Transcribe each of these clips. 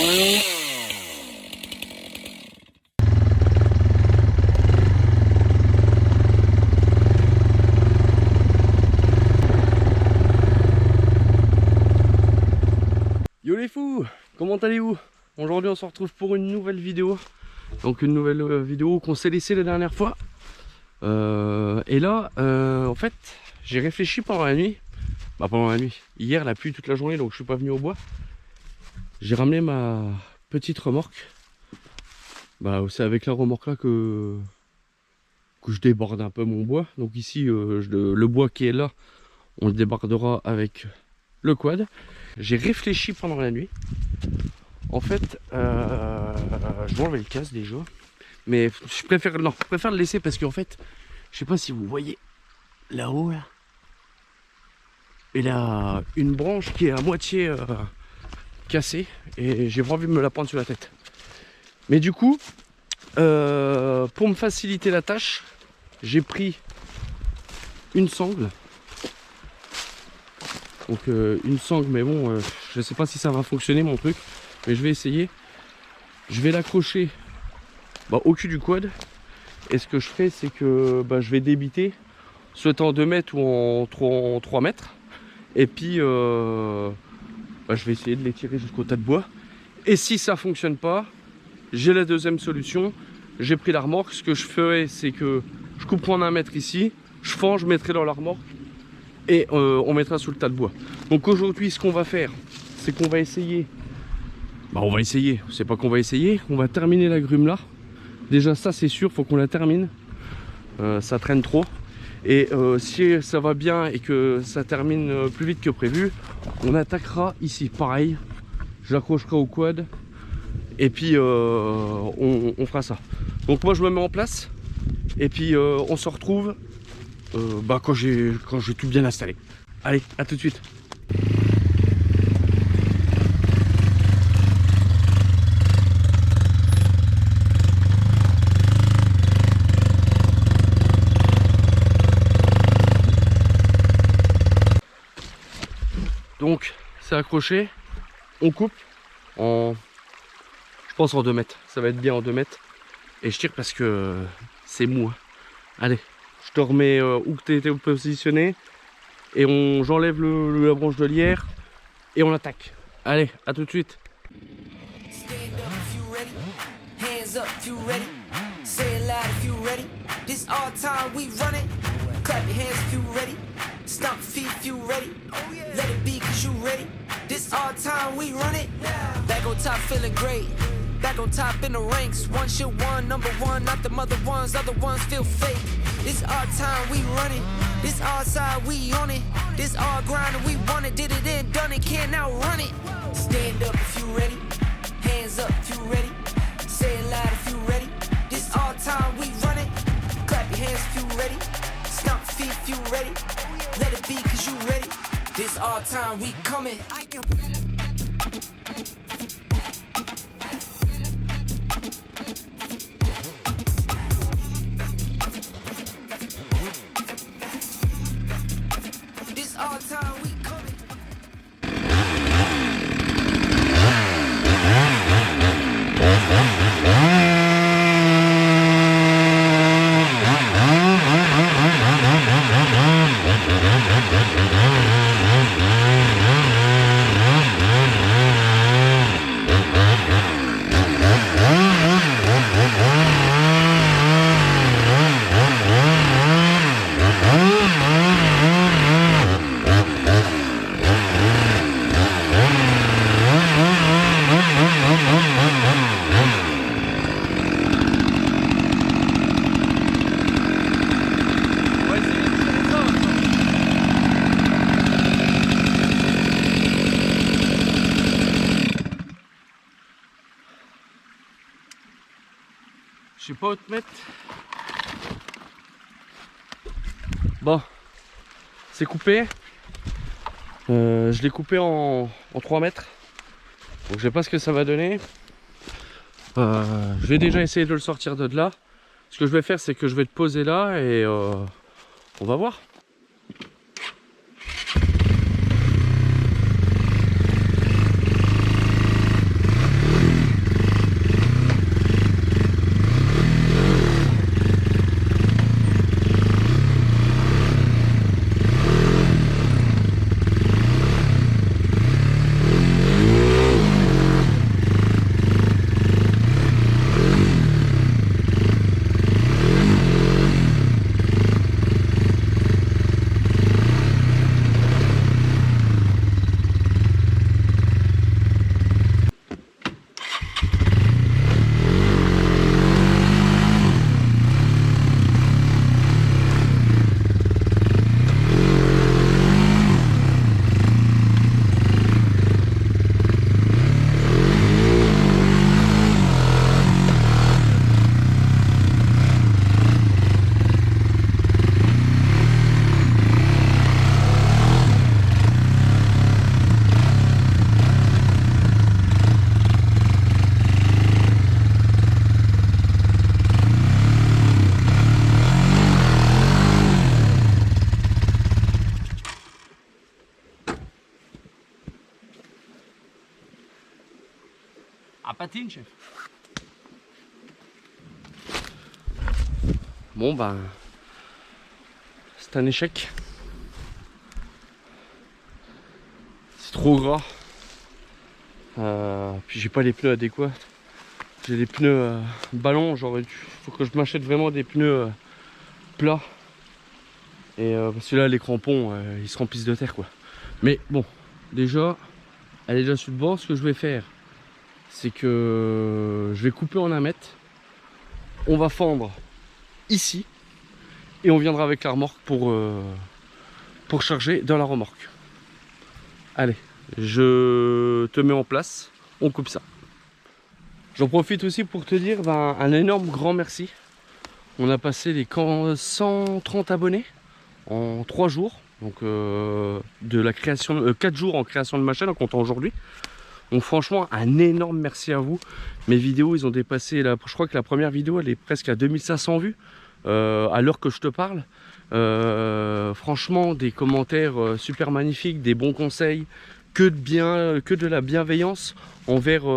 Yo les fous, comment allez-vous? Aujourd'hui on se retrouve pour une nouvelle vidéo. Donc une nouvelle vidéo qu'on s'est laissé la dernière fois. Et là, en fait, j'ai réfléchi pendant la nuit. Bah pendant la nuit. Hier la pluie toute la journée, donc je suis pas venu au bois. J'ai ramené ma petite remorque. Bah c'est avec la remorque là que je déborde un peu mon bois. Donc ici, le bois qui est là, on le débardera avec le quad. J'ai réfléchi pendant la nuit. En fait, je vais enlever le casque déjà. Mais je préfère le laisser parce qu'en fait, je sais pas si vous voyez là-haut là. Il a une branche qui est à moitié cassée et j'ai pas envie de me la prendre sur la tête. Mais du coup, pour me faciliter la tâche, j'ai pris une sangle. Donc une sangle, mais bon, je sais pas si ça va fonctionner mon truc, mais je vais essayer. Je vais l'accrocher au cul du quad. Et ce que je ferai, c'est que je vais débiter, soit en 2 mètres ou en 3 mètres. Et puis je vais essayer de l'étirer jusqu'au tas de bois. Et si ça fonctionne pas, j'ai la deuxième solution. J'ai pris la remorque. Ce que je ferai, c'est que je coupe en 1 mètre ici, je fends, je mettrai dans la remorque et on mettra sous le tas de bois. Donc aujourd'hui, ce qu'on va faire, c'est qu'on va essayer. On va essayer, c'est pas qu'on va essayer, on va terminer la grume là. Déjà ça c'est sûr, faut qu'on la termine. Ça traîne trop. Et si ça va bien et que ça termine plus vite que prévu, on attaquera ici. Pareil, j'accrocherai au quad. Et puis on fera ça. Donc moi je me mets en place. Et puis on se retrouve quand j'ai tout bien installé. Allez, à tout de suite. Donc c'est accroché, on coupe en, je pense en 2 mètres, ça va être bien en 2 mètres. Et je tire parce que c'est mou. Allez, je te remets où tu étais positionné et j'enlève la branche de lierre et on attaque. Allez, à tout de suite. Stomp feet if you ready. Let it be cause you ready. This our time, we run it. Back on top feeling great. Back on top in the ranks. One shit one, number one, not the mother ones. Other ones feel fake. This our time, we run it. This our side, we on it. This our grind and we want it. Did it and done it, can't outrun it. Stand up if you ready. Hands up if you ready. Say it loud if you ready. This our time, we run it. Clap your hands if you ready. Stomp feet if you ready. Let it be cause you ready. This our time, we coming. This our time, we coming. Je sais pas où te mettre. Bon, c'est coupé. Je l'ai coupé en 3 mètres. Donc je sais pas ce que ça va donner. Je vais déjà essayer de le sortir de là. Ce que je vais faire, c'est que je vais le poser là et on va voir. À patine, chef. Bon bah c'est un échec. C'est trop gras. Puis j'ai pas les pneus adéquats. J'ai des pneus ballons. Faut que je m'achète vraiment des pneus plats. Et parce que là les crampons ils se remplissent de terre quoi. Mais bon, déjà, elle est déjà sur le bord. Ce que je vais faire, c'est que je vais couper en 1 mètre. On va fendre ici. Et on viendra avec la remorque pour charger dans la remorque. Allez, je te mets en place. On coupe ça. J'en profite aussi pour te dire un énorme grand merci. On a passé les 130 abonnés en 3 jours. Donc de la création, 4 jours en création de ma chaîne en comptant aujourd'hui. Donc franchement un énorme merci à vous. Mes vidéos ils ont dépassé, je crois que la première vidéo elle est presque à 2500 vues à l'heure que je te parle. Franchement des commentaires super magnifiques, des bons conseils, que de la bienveillance envers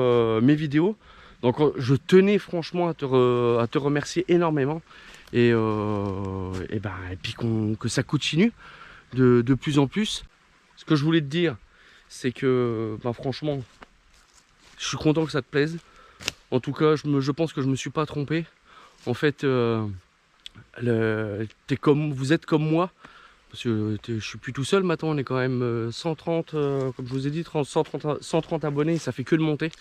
mes vidéos. Donc je tenais franchement à te remercier énormément et puis que ça continue de plus en plus. Ce que je voulais te dire, c'est que franchement, je suis content que ça te plaise. En tout cas, je pense que je me suis pas trompé. En fait, vous êtes comme moi, parce que je suis plus tout seul maintenant. On est quand même 130, comme je vous ai dit, 130 abonnés. Ça fait que de monter.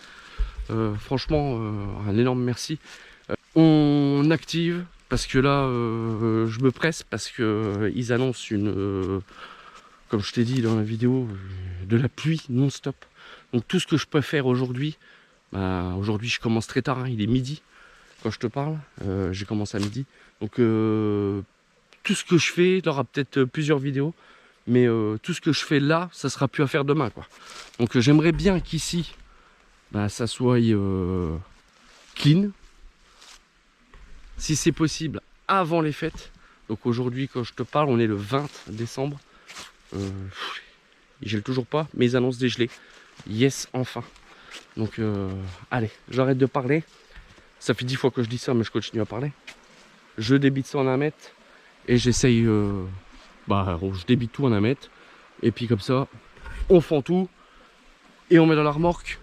Franchement, un énorme merci. On active. Parce que là, je me presse parce que ils annoncent comme je t'ai dit dans la vidéo, de la pluie non-stop. Donc tout ce que je peux faire aujourd'hui, aujourd'hui je commence très tard, hein, il est midi quand je te parle, j'ai commencé à midi. Donc tout ce que je fais, il y aura peut-être plusieurs vidéos, mais tout ce que je fais là, ça sera plus à faire demain, quoi. Donc j'aimerais bien qu'ici, ça soit clean. Si c'est possible, avant les fêtes. Donc aujourd'hui, quand je te parle, on est le 20 décembre. Ils gèlent toujours pas, mais ils annoncent des gelées. Yes, enfin. Donc allez, j'arrête de parler. Ça fait 10 fois que je dis ça, mais je continue à parler. Je débite ça en 1 mètre. Et j'essaye... je débite tout en 1 mètre. Et puis comme ça, on fend tout. Et on met dans la remorque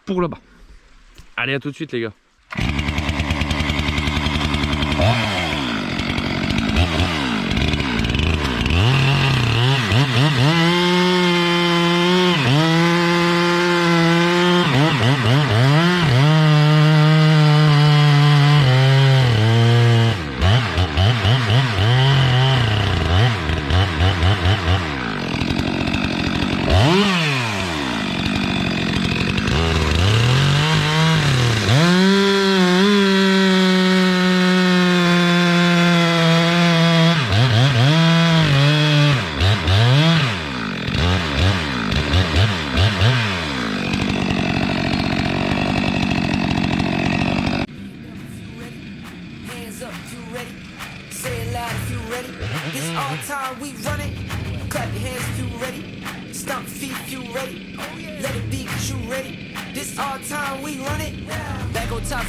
pour là-bas. Allez, à tout de suite les gars.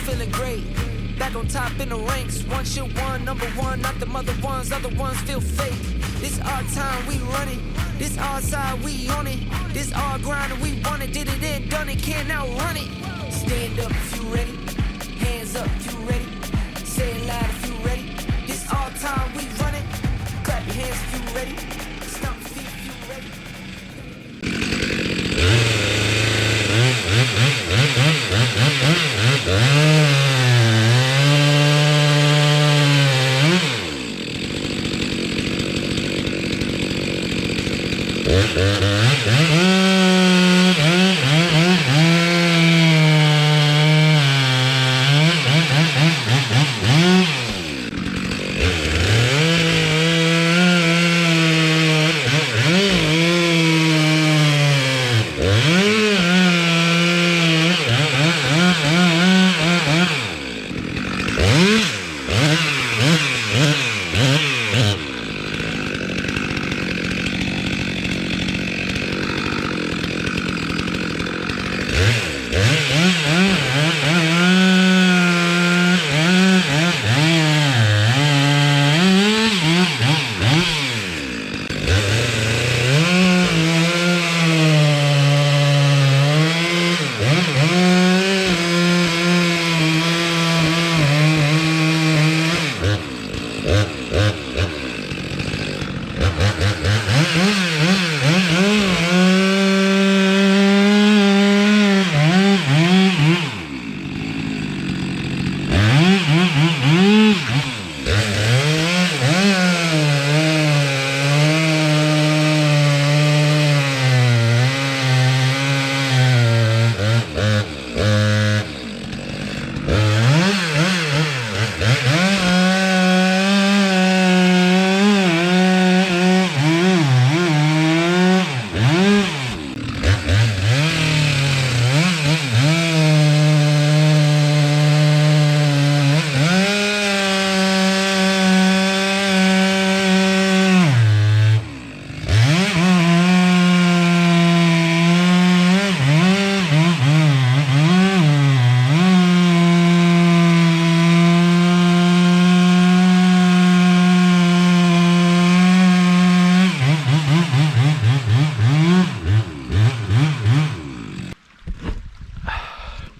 Feeling great, back on top in the ranks. One shit one, number one, not the other ones feel fake. This our time, we run it. This our side, we on it. This our grind, we want it. Did it and done it, can't outrun it. Stand up if you ready, hands up if you ready. Say it loud if you ready. This our time, we run it. Clap your hands if you ready. Stomp your feet if you ready.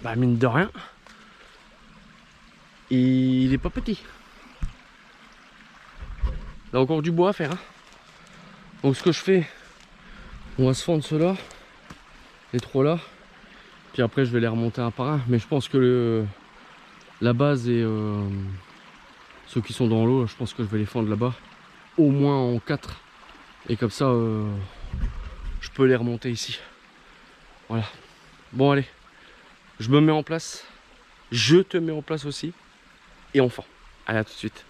bah mine de rien, il est pas petit. Il a encore du bois à faire. Hein. Donc ce que je fais, on va se fendre ceux-là, les trois là. Puis après je vais les remonter un par un. Mais je pense que la base et ceux qui sont dans l'eau, je pense que je vais les fendre là-bas. Au moins en 4. Et comme ça, je peux les remonter ici. Voilà. Bon allez, je me mets en place. Je te mets en place aussi. Et on fend. Allez, à tout de suite.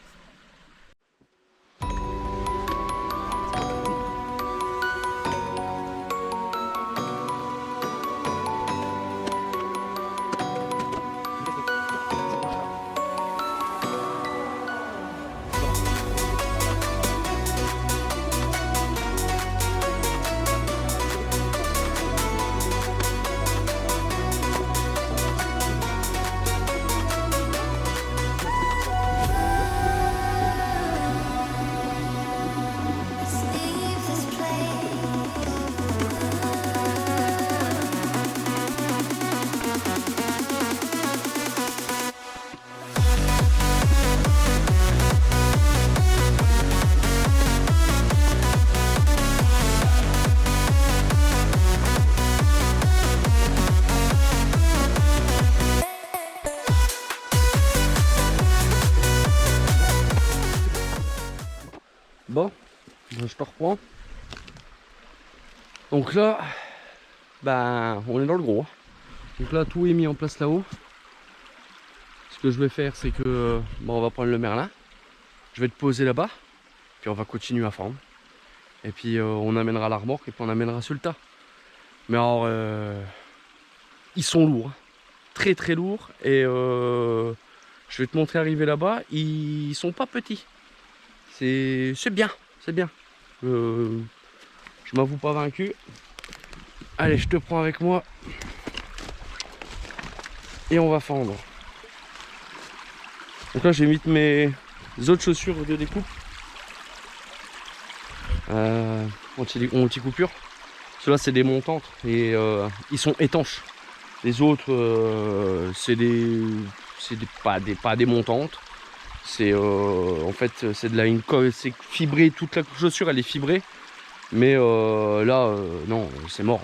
Bon, je te reprends. Donc là, bah, on est dans le gros. Donc là, tout est mis en place là-haut. Ce que je vais faire, c'est que bon, on va prendre le merlin. Je vais te poser là-bas. Puis on va continuer à fendre. Et puis on amènera la remorque et puis on amènera sur le tas. Mais alors, ils sont lourds. Hein. Très très lourds. Et je vais te montrer arriver là-bas. Ils sont pas petits. C'est bien. C'est bien. Je m'avoue pas vaincu. Allez, je te prends avec moi. Et on va fendre. Donc là, j'ai mis mes autres chaussures de découpe. Anti-coupure. Ceux-là, c'est des montantes. Et ils sont étanches. Les autres, c'est pas des montantes. C'est en fait c'est de la c'est fibré, toute la chaussure elle est fibrée. Mais là, non, c'est mort.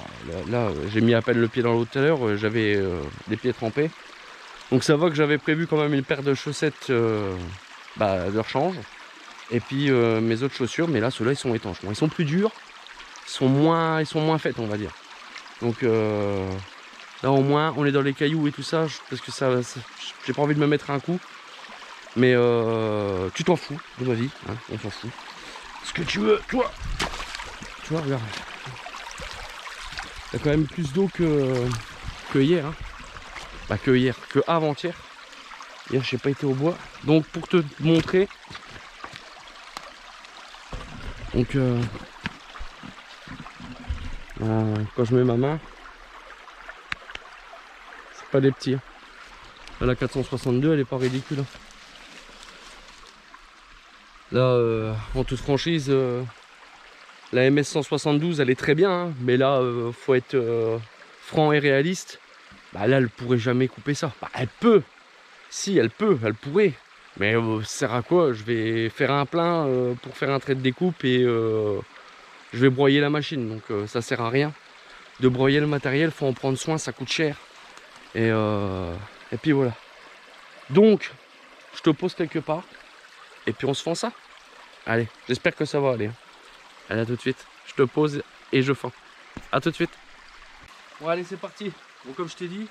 Là j'ai mis à peine le pied dans l'eau tout à l'heure, j'avais des pieds trempés. Donc ça va que j'avais prévu quand même une paire de chaussettes de rechange. Et puis mes autres chaussures, mais là ceux-là ils sont étanches. Bon, ils sont plus durs, ils sont moins faites on va dire. Donc là au moins on est dans les cailloux et tout ça, parce que ça j'ai pas envie de me mettre un coup. Mais tu t'en fous de ma vie, hein, on s'en fout. Ce que tu veux, toi. Tu vois, regarde. Il y a quand même plus d'eau que hier. Hein. Bah que hier, que avant-hier. Hier, j'ai pas été au bois. Donc pour te montrer. Donc quand je mets ma main, c'est pas des petits. Hein. Là, la 462, elle est pas ridicule. Hein. Là, en toute franchise, la MS 172 elle est très bien, hein, mais là, faut être franc et réaliste. Bah là, elle pourrait jamais couper ça. Bah, elle peut, si elle pourrait. Mais ça sert à quoi? Je vais faire un plein pour faire un trait de découpe et je vais broyer la machine. Donc ça sert à rien de broyer le matériel. Faut en prendre soin, ça coûte cher. Et puis voilà. Donc, je te pose quelque part. Et puis on se fend ça. Allez, j'espère que ça va aller. Allez, à tout de suite. Je te pose et je fends. À tout de suite. Bon, allez, c'est parti. Bon, comme je t'ai dit,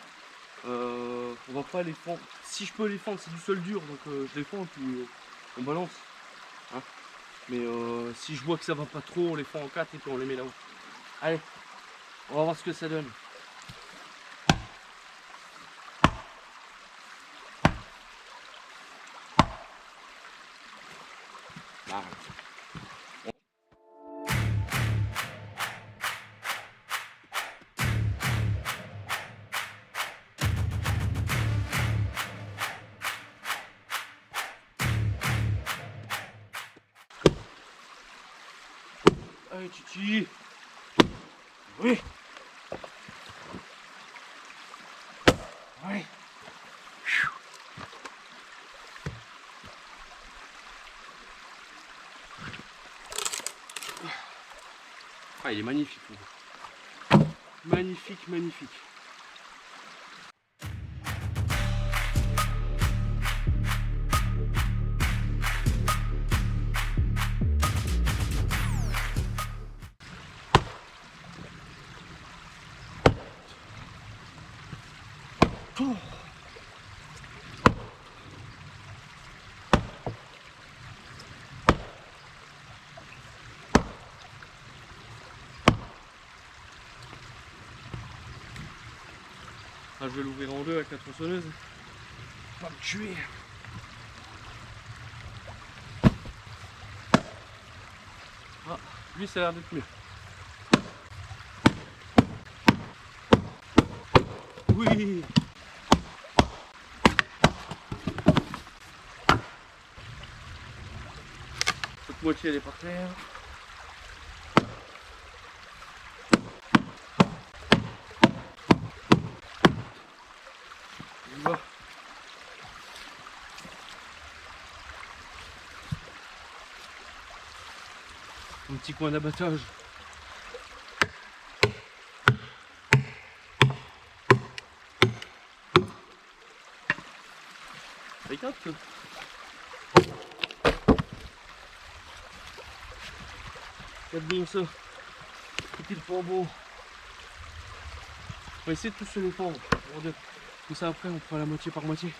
on va pas les fendre. Si je peux les fendre, c'est du sol dur. Donc je les fends et puis on balance. Hein, mais si je vois que ça va pas trop, on les fend en 4 et puis on les met là-haut. Allez, on va voir ce que ça donne. Ah. Allez, Titi. Oui. Oui. Ah, il est magnifique. Lui. Magnifique, magnifique. Oh. Ah, je vais l'ouvrir en deux avec la tronçonneuse. Pas me tuer. Ah, lui ça a l'air d'être mieux. Oui. L'autre moitié elle est par terre. On y va. Un petit coin d'abattage. Regarde que. Regarde bien ça. Petit flambeau. On va essayer de tous se les fendre. Comme ça après on prend la moitié par moitié.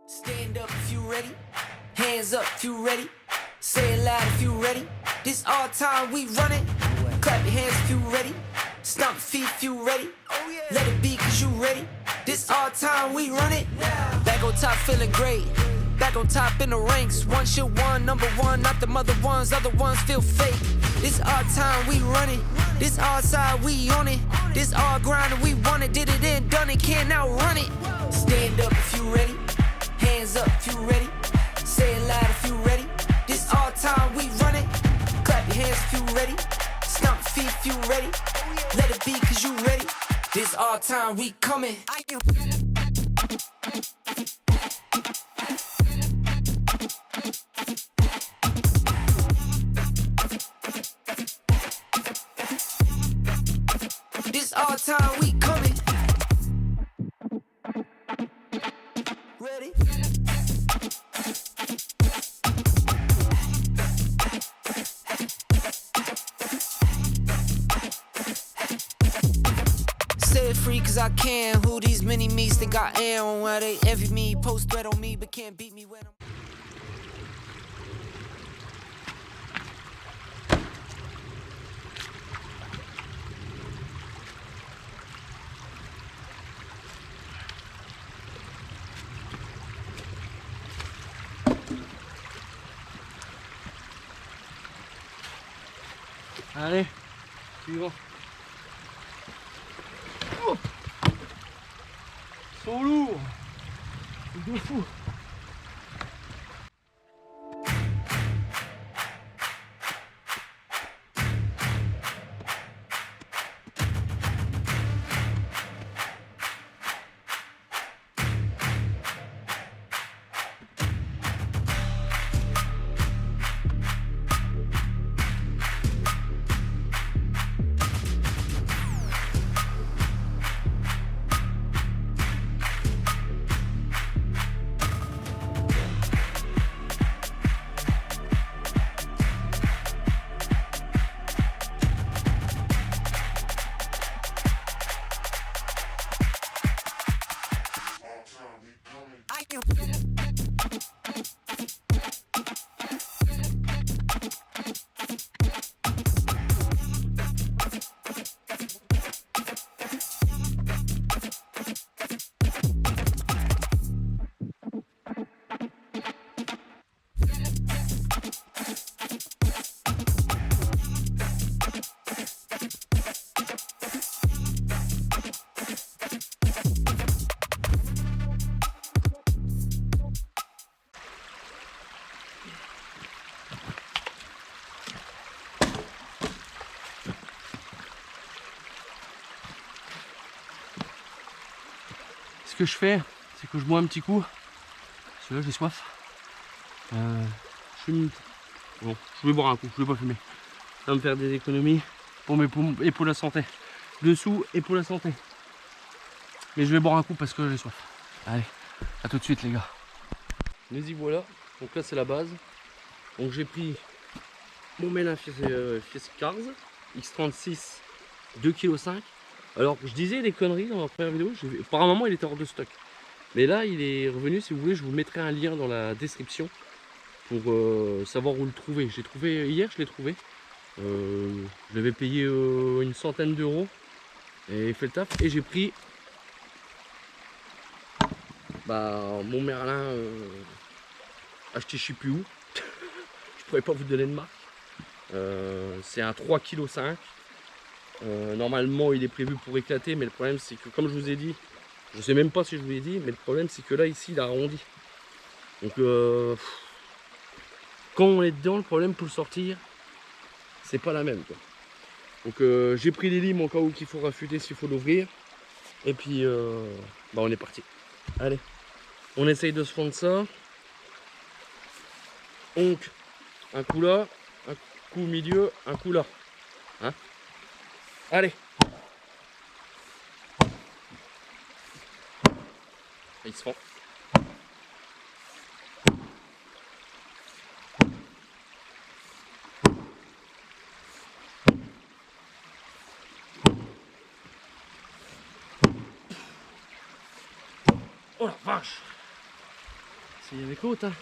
Stand up if you ready. Hands up if you ready. Say it loud if you ready. This all time we run it. Clap your hands if you ready. Stomp your feet if you ready. Let it be cause you ready. This all time we run it. Back on top feeling great. Back on top in the ranks. One shit one, number one, not the mother ones. Other ones feel fake. This our time we run it. This our side we on it. This our grind and we want it. Did it and done it, can't outrun it. Stand up if you ready. Hands up if you ready. Say it loud if you ready. This all time we run it. Clap your hands if you ready. Stomp your feet if you ready. Let it be cause you ready. This all time we coming. This all time we coming. Ready? Say it free cause I can. Who these mini me's think I am? Why they envy me, post threat on me, but can't beat me when I'm. Allez, suivant. Oh, ils sont lourds. C'est de fou. ce que je fais, c'est que je bois un petit coup. Parce que là j'ai soif. Bon, je vais boire un coup, je vais pas fumer. Ça va me faire des économies pour mes poumons et pour la santé. Dessous et pour la santé. Mais je vais boire un coup parce que j'ai soif. Allez, à tout de suite les gars. Mais y voilà. Donc là c'est la base. Donc j'ai pris mon Mélin Fiescars X36 2,5 kg. Alors je disais des conneries dans ma première vidéo. Apparemment il était hors de stock. Mais là il est revenu. Si vous voulez je vous mettrai un lien dans la description pour savoir où le trouver. J'ai trouvé hier, je l'ai trouvé. Je l'avais payé une centaine d'euros. Et il fait le taf. Et j'ai pris mon Merlin acheté je sais plus où. Je pourrais pas vous donner de marque. C'est un 3,5 kg. Normalement il est prévu pour éclater, mais le problème c'est que comme je vous ai dit, je sais même pas si je vous l'ai dit, mais le problème c'est que là ici il a arrondi. Donc quand on est dedans, le problème pour le sortir, c'est pas la même quoi. Donc j'ai pris les limes au cas où qu'il faut raffûter s'il faut l'ouvrir. Et puis on est parti. Allez, on essaye de se fondre ça. Donc un coup là, un coup au milieu, un coup là. Hein? Allez. Il se fond. Oh la vache! C'est avec l'autre, hein.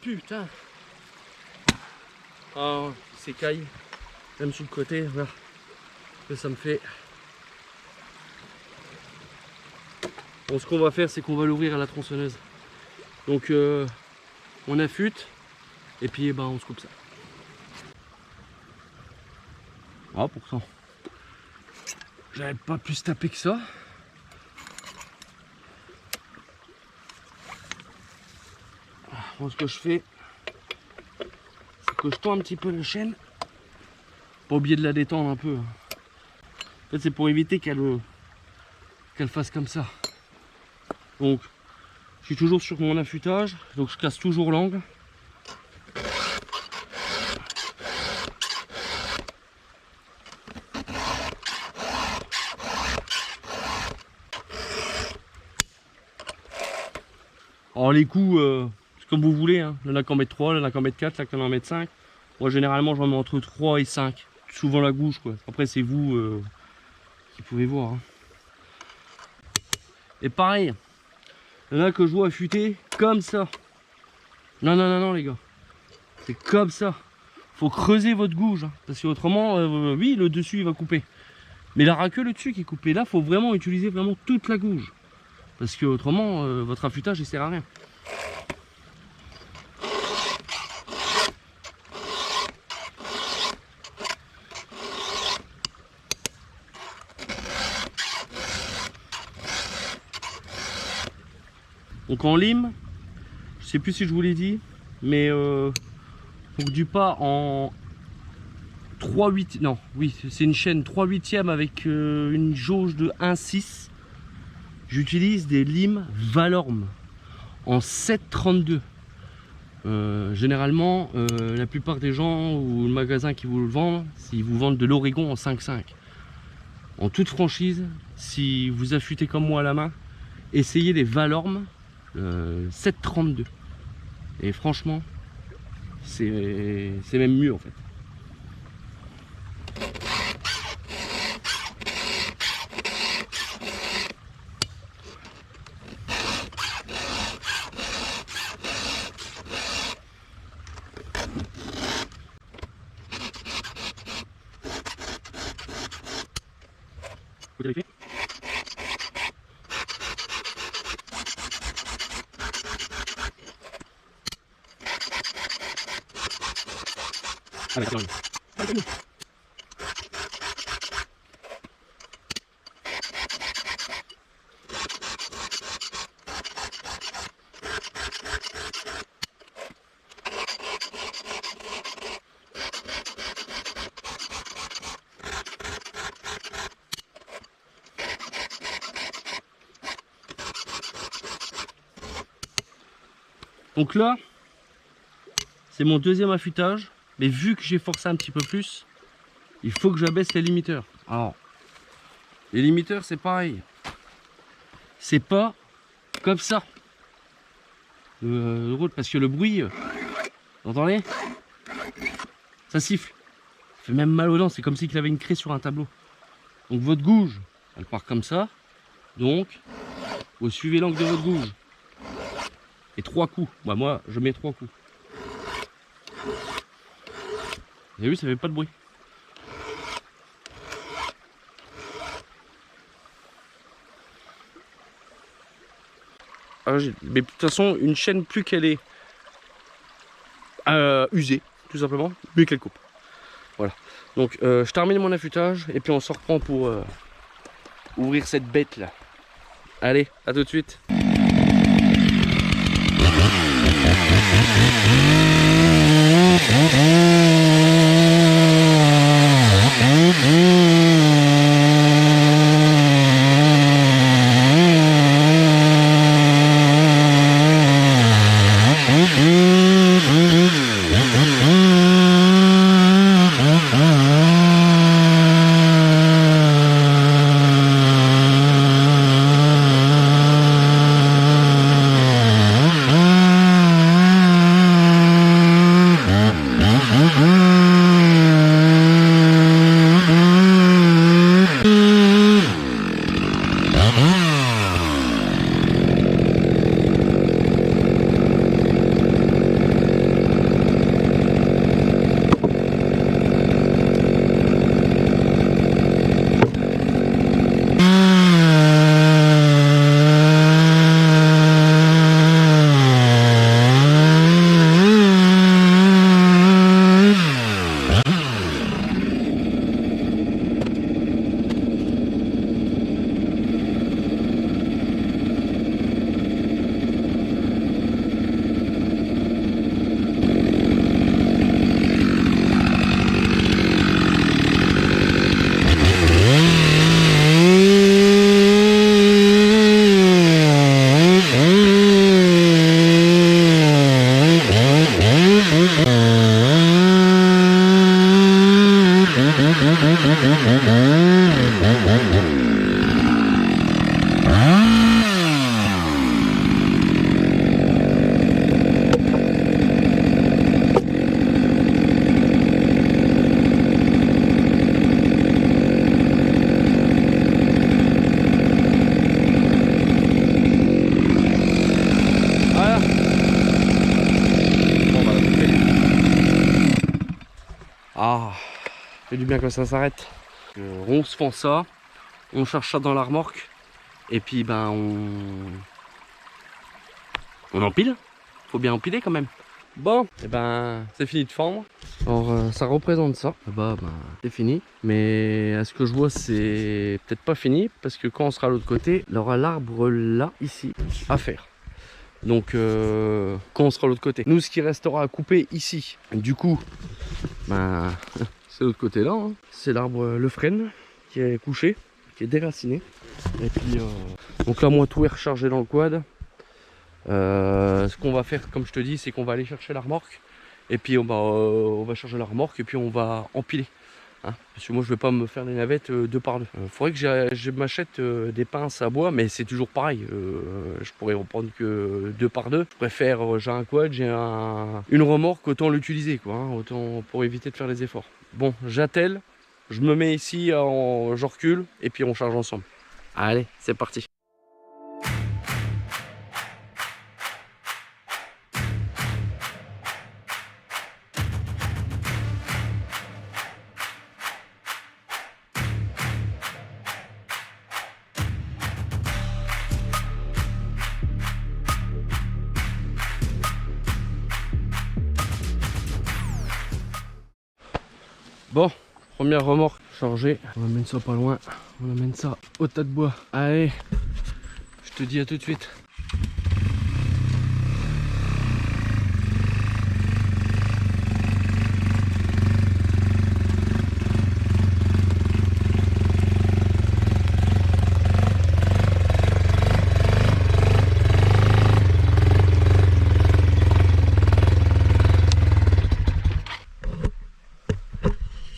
Putain! Oh, c'est caille. Même sur le côté, voilà. Que ça me fait. Bon, ce qu'on va faire, c'est qu'on va l'ouvrir à la tronçonneuse. Donc, on affûte. Et puis, on se coupe ça. Ah, pourtant. J'avais pas plus tapé que ça. Bon, ce que je fais, c'est que je tends un petit peu la chaîne. Pas oublier de la détendre un peu. En fait, c'est pour éviter qu'elle fasse comme ça. Donc, je suis toujours sur mon affûtage. Donc, je casse toujours l'angle. Alors, les coups, c'est comme vous voulez. Hein. Il y en a qui en mettent 3, il y en a qui en mettent 4, il y en a qui en mettent 5. Moi, généralement, j'en mets entre 3 et 5. Souvent la gouge, quoi. Après, c'est vous qui pouvez voir. Hein. Et pareil, il y en a que je vois affûter comme ça. Non, non, non, non, les gars. C'est comme ça. Faut creuser votre gouge. Hein, parce que autrement, oui, le dessus, il va couper. Mais il n'y aura que le dessus qui est coupé. Là, faut vraiment utiliser vraiment toute la gouge. Parce que autrement, votre affûtage, il sert à rien. Donc en lime, je sais plus si je vous l'ai dit, mais donc du pas en 3/8, non, oui, c'est une chaîne 3/8e avec une jauge de 1,6. J'utilise des limes Valorme en 7,32. Généralement, la plupart des gens ou le magasin qui vous le vendent, ils vous vendent de l'Oregon en 5,5. En toute franchise, si vous affûtez comme moi à la main, essayez les Valorme 7,32. Et franchement, c'est même mieux en fait. Vous vérifiez ? Ah, d'accord. Donc là, c'est mon deuxième affûtage. Mais vu que j'ai forcé un petit peu plus, il faut que j'abaisse les limiteurs. Alors, les limiteurs, c'est pareil. C'est pas comme ça. Le route, parce que le bruit, vous entendez? Ça siffle. Ça fait même mal aux dents. C'est comme s'il y avait une craie sur un tableau. Donc votre gouge, elle part comme ça. Donc, vous suivez l'angle de votre gouge. Et 3 coups. Bah, moi, je mets 3 coups. Vous avez vu, ça fait pas de bruit. Alors, mais de toute façon, une chaîne, plus qu'elle est usée, tout simplement, plus qu'elle coupe. Voilà. Donc, je termine mon affûtage et puis on se reprend pour ouvrir cette bête là. Allez, à tout de suite. Ah, fait du bien que ça s'arrête. On se fend ça, on cherche ça dans la remorque, et puis ben on empile. Faut bien empiler quand même. Bon, et ben c'est fini de fendre. Alors ça représente ça. Là-bas, ben, c'est fini. Mais à ce que je vois, c'est peut-être pas fini, parce que quand on sera à l'autre côté, il y aura l'arbre là, ici, à faire. Donc quand on sera à l'autre côté, nous ce qui restera à couper ici, du coup, ben, c'est l'autre côté là, hein. C'est l'arbre le frêne qui est couché, qui est déraciné. Et puis donc là moi tout est rechargé dans le quad. Ce qu'on va faire, comme je te dis, c'est qu'on va aller chercher la remorque, et puis on va charger la remorque, et puis on va empiler. Hein, parce que moi je vais pas me faire des navettes 2 par 2. Faudrait que je m'achète des pinces à bois, mais c'est toujours pareil. Je pourrais en prendre que 2 par 2. Je préfère, j'ai un quad, j'ai une remorque, autant l'utiliser quoi, hein, autant pour éviter de faire les efforts. Bon, j'attelle, je me mets ici, je recule, et puis on charge ensemble. Allez, c'est parti. Bon, première remorque chargée. On amène ça pas loin. On amène ça au tas de bois. Allez, je te dis à tout de suite.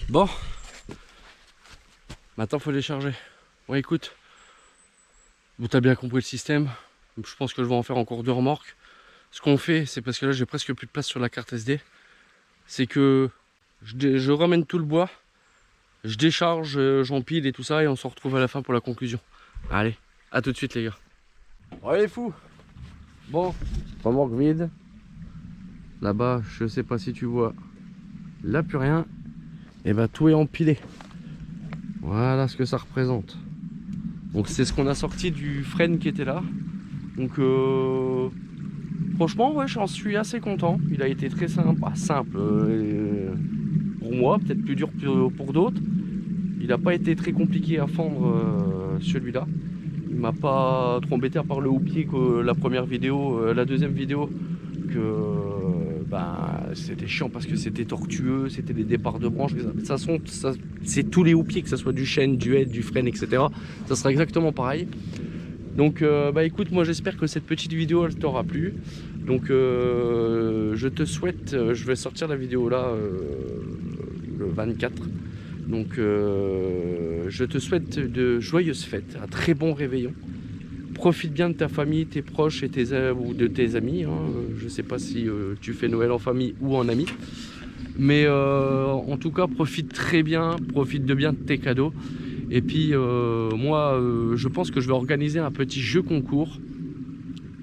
Bon. Maintenant faut les charger. Ouais écoute. Bon, t'as bien compris le système. Je pense que je vais en faire encore 2 remorques. Ce qu'on fait, c'est parce que là j'ai presque plus de place sur la carte SD. C'est que je ramène tout le bois. Je décharge, j'empile et tout ça. Et on se retrouve à la fin pour la conclusion. Allez, à tout de suite les gars. Ouais les fous. Bon, remorque vide. Là-bas, je sais pas si tu vois. Là plus rien. Et bah tout est empilé. Voilà ce que ça représente. Donc c'est ce qu'on a sorti du frêne qui était là. Donc franchement ouais, j'en suis assez content. Il a été très simple, pour moi, peut-être plus dur pour d'autres. Il n'a pas été très compliqué à fendre celui-là. Il m'a pas trop embêté à part le houppier que la première vidéo, la deuxième vidéo que c'était chiant parce que c'était tortueux, c'était des départs de branches. De toute façon, c'est tous les houppiers, que ce soit du chêne, du hêtre, du frêne, etc. Ça sera exactement pareil. Donc écoute, moi j'espère que cette petite vidéo elle t'aura plu. Donc je te souhaite, je vais sortir la vidéo là le 24. Donc je te souhaite de joyeuses fêtes, un très bon réveillon. Profite bien de ta famille, tes proches et ou de tes amis. Hein. Je ne sais pas si tu fais Noël en famille ou en amis. Mais en tout cas, profite très bien, profite de bien de tes cadeaux. Et puis moi, je pense que je vais organiser un petit jeu concours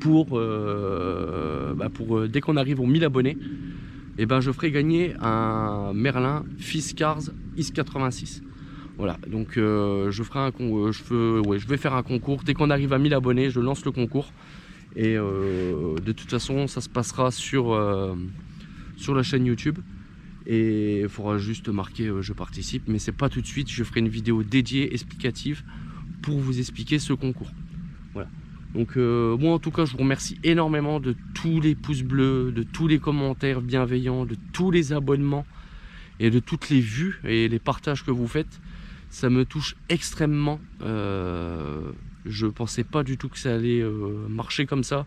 pour dès qu'on arrive aux 1000 abonnés. Et je ferai gagner un Merlin Fiskars Is86. Voilà, donc je vais faire un concours. Dès qu'on arrive à 1000 abonnés, je lance le concours. Et de toute façon, ça se passera sur la chaîne YouTube. Et il faudra juste marquer je participe. Mais c'est pas tout de suite, je ferai une vidéo dédiée, explicative, pour vous expliquer ce concours. Voilà. Donc moi en tout cas, je vous remercie énormément de tous les pouces bleus, de tous les commentaires bienveillants, de tous les abonnements et de toutes les vues et les partages que vous faites. Ça me touche extrêmement. Je pensais pas du tout que ça allait marcher comme ça.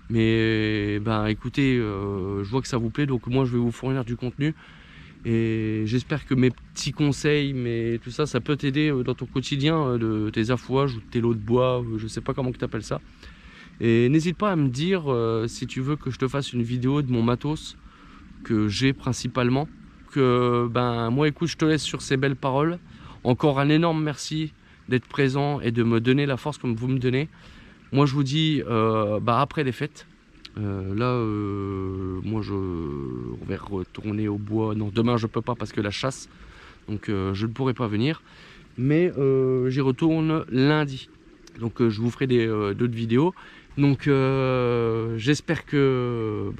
Mais écoutez, je vois que ça vous plaît. Donc moi je vais vous fournir du contenu. Et j'espère que mes petits conseils, tout ça, ça peut t'aider dans ton quotidien, de tes affouages ou tes lots de bois, je sais pas comment tu appelles ça. Et n'hésite pas à me dire si tu veux que je te fasse une vidéo de mon matos que j'ai principalement. Moi écoute, je te laisse sur ces belles paroles. Encore un énorme merci d'être présent et de me donner la force comme vous me donnez. Moi je vous dis après les fêtes. Moi je vais retourner au bois. Non, demain je peux pas parce que la chasse. Donc je ne pourrai pas venir. Mais j'y retourne lundi. Donc je vous ferai d'autres vidéos. Donc j'espère que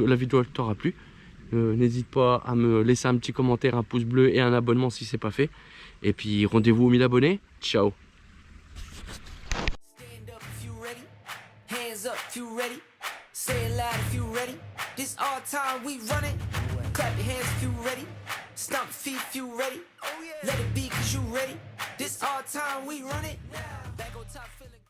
la vidéo t'aura plu. N'hésite pas à me laisser un petit commentaire, un pouce bleu et un abonnement si c'est pas fait. Et puis rendez-vous aux 1000 abonnés. Ciao. Say it loud if you ready. This all time we run it. Clap your hands if you ready. Stomp your feet if you ready. Oh yeah. Let it be cause you ready. This all time we run it. Back on top feeling.